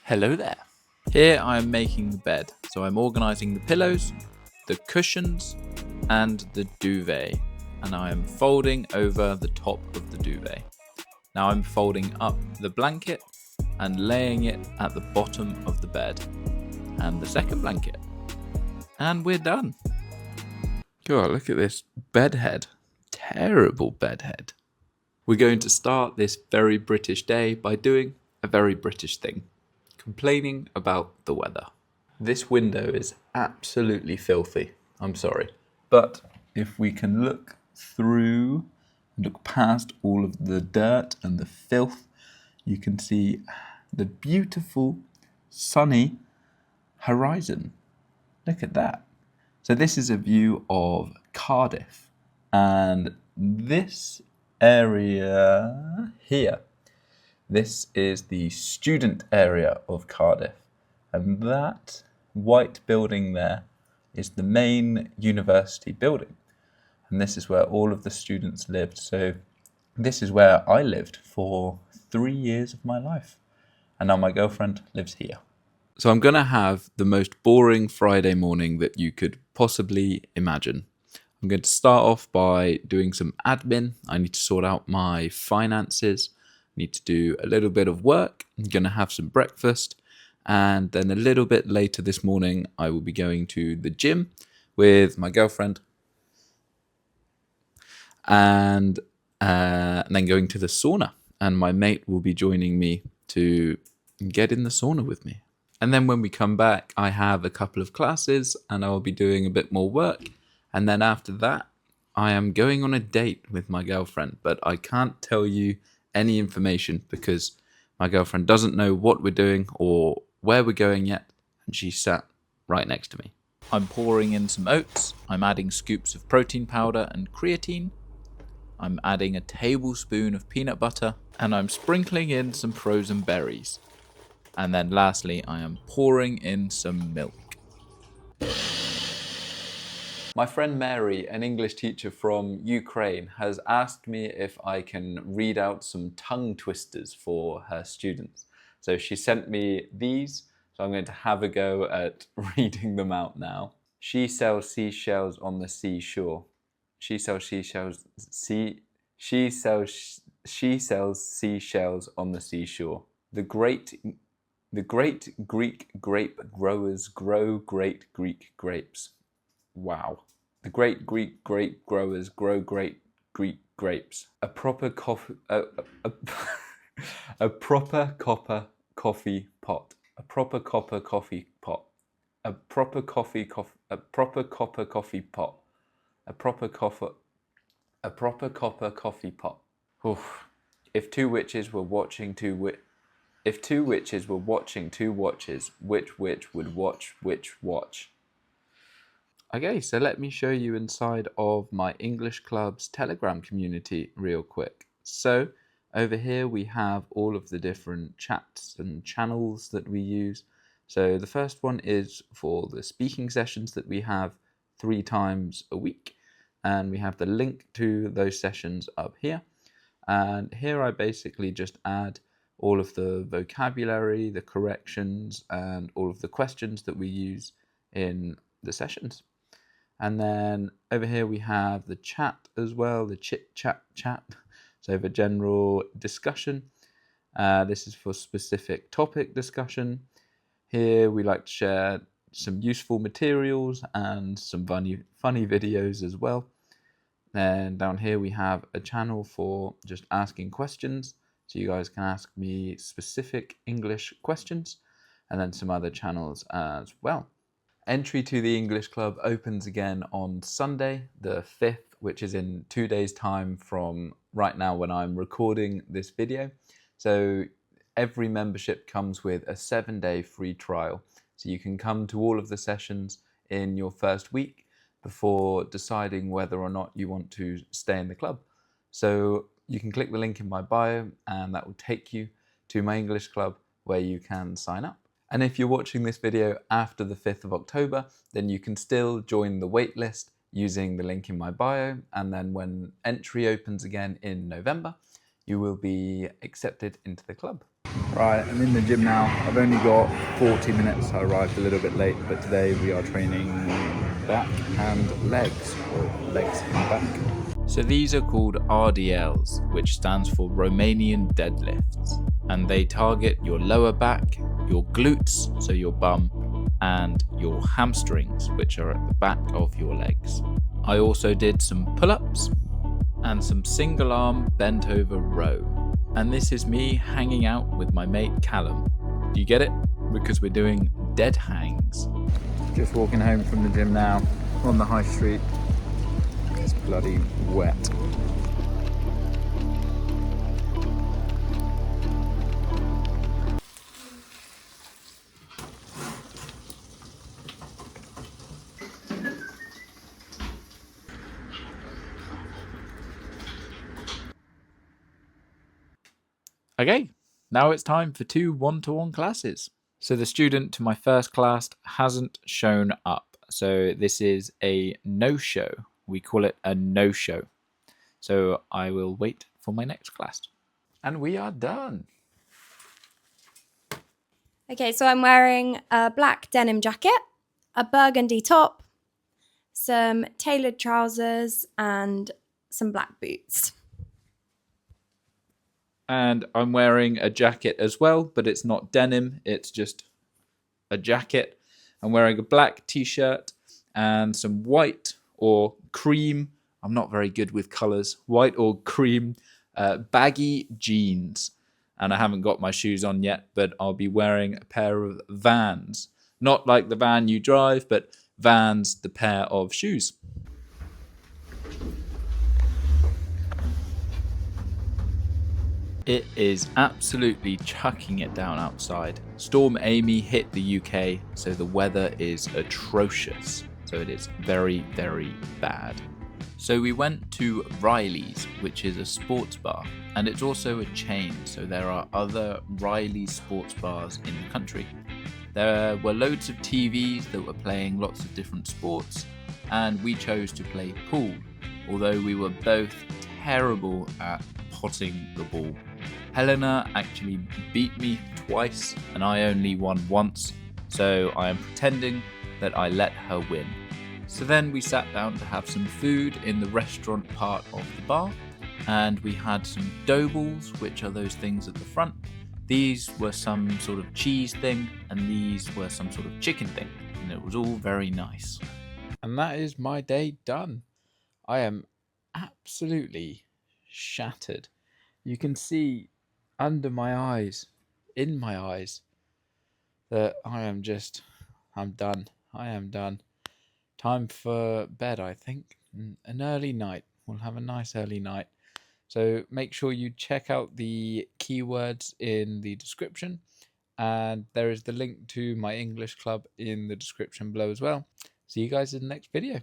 Hello there. Here I am making the bed, so I'm organising the pillows, the cushions and the duvet, and I am folding over the top of the duvet. Now I'm folding up the blanket and laying it at the bottom of the bed, and the second blanket, and we're done. God, look at this bed head. Terrible bed head. We're going to start this very British day by doing a very British thing. Complaining about the weather. This window is absolutely filthy. I'm sorry. But if we can look past all of the dirt and the filth, you can see the beautiful sunny horizon. Look at that. So this is a view of Cardiff, and this area here, this is the student area of Cardiff, and that white building there is the main university building, and this is where all of the students lived. So this is where I lived for 3 years of my life, and now my girlfriend lives here. So I'm going to have the most boring Friday morning that you could possibly imagine. I'm going to start off by doing some admin. I need to sort out my finances. Need to do a little bit of work. I'm going to have some breakfast, and then a little bit later this morning I will be going to the gym with my girlfriend, and then going to the sauna, and my mate will be joining me to get in the sauna with me. And then when we come back, I have a couple of classes and I'll be doing a bit more work, and then after that I am going on a date with my girlfriend, but I can't tell you any information because my girlfriend doesn't know what we're doing or where we're going yet, and she sat right next to me. I'm pouring in some oats, I'm adding scoops of protein powder and creatine, I'm adding a tablespoon of peanut butter, and I'm sprinkling in some frozen berries. And then lastly, I am pouring in some milk. My friend Mary, an English teacher from Ukraine, has asked me if I can read out some tongue twisters for her students. So she sent me these, so I'm going to have a go at reading them out now. She sells seashells on the seashore. She sells seashells on the seashore. The great Greek grape growers grow great Greek grapes. Wow. The great Greek grape growers grow great Greek grapes. A proper copper coffee pot. A proper copper coffee pot. A proper copper coffee pot. A proper copper coffee pot. Oof. If two witches were watching two watches, which witch would watch which watch? Okay, so let me show you inside of my English Club's Telegram community real quick. So over here we have all of the different chats and channels that we use. So the first one is for the speaking sessions that we have 3 times a week, and we have the link to those sessions up here. And here I basically just add all of the vocabulary, the corrections, and all of the questions that we use in the sessions. And then over here we have the chat as well, the chat. So for general discussion, this is for specific topic discussion. Here we like to share some useful materials and some funny videos as well. Then down here we have a channel for just asking questions, so you guys can ask me specific English questions, and then some other channels as well. Entry to the English Club opens again on Sunday, the 5th, which is in 2 days' time from right now when I'm recording this video. So every membership comes with a 7-day free trial. So you can come to all of the sessions in your first week before deciding whether or not you want to stay in the club. So you can click the link in my bio and that will take you to my English Club where you can sign up. And if you're watching this video after the 5th of October, then you can still join the waitlist using the link in my bio. And then when entry opens again in November, you will be accepted into the club. Right, I'm in the gym now. I've only got 40 minutes. I arrived a little bit late, but today we are training back and legs, or legs and back. So these are called RDLs, which stands for Romanian Deadlifts, and they target your lower back, your glutes, so your bum, and your hamstrings, which are at the back of your legs. I also did some pull-ups and some single arm bent over row. And this is me hanging out with my mate Callum. Do you get it? Because we're doing dead hangs. Just walking home from the gym now, on the high street. It's bloody wet. Okay, now it's time for 2 one-to-one classes. So the student to my first class hasn't shown up. So this is a no-show. We call it a no-show. So I will wait for my next class. And we are done. Okay, so I'm wearing a black denim jacket, a burgundy top, some tailored trousers, and some black boots. And I'm wearing a jacket as well, but it's not denim, it's just a jacket. I'm wearing a black t-shirt and some white or cream, I'm not very good with colours, white or cream baggy jeans. And I haven't got my shoes on yet, but I'll be wearing a pair of Vans. Not like the van you drive, but Vans, the pair of shoes. It is absolutely chucking it down outside. Storm Amy hit the UK, so the weather is atrocious. So it is very, very bad. So we went to Riley's, which is a sports bar, and it's also a chain, so there are other Riley sports bars in the country. There were loads of TVs that were playing lots of different sports, and we chose to play pool, although we were both terrible at potting the ball. Helena actually beat me twice and I only won once, so I am pretending that I let her win. So then we sat down to have some food in the restaurant part of the bar, and we had some dough balls, which are those things at the front. These were some sort of cheese thing, and these were some sort of chicken thing, and it was all very nice. And that is my day done. I am absolutely shattered. You can see under my eyes, in my eyes, that I'm done. I am done. Time for bed, I think. An early night. We'll have a nice early night. So make sure you check out the keywords in the description. And there is the link to my English club in the description below as well. See you guys in the next video.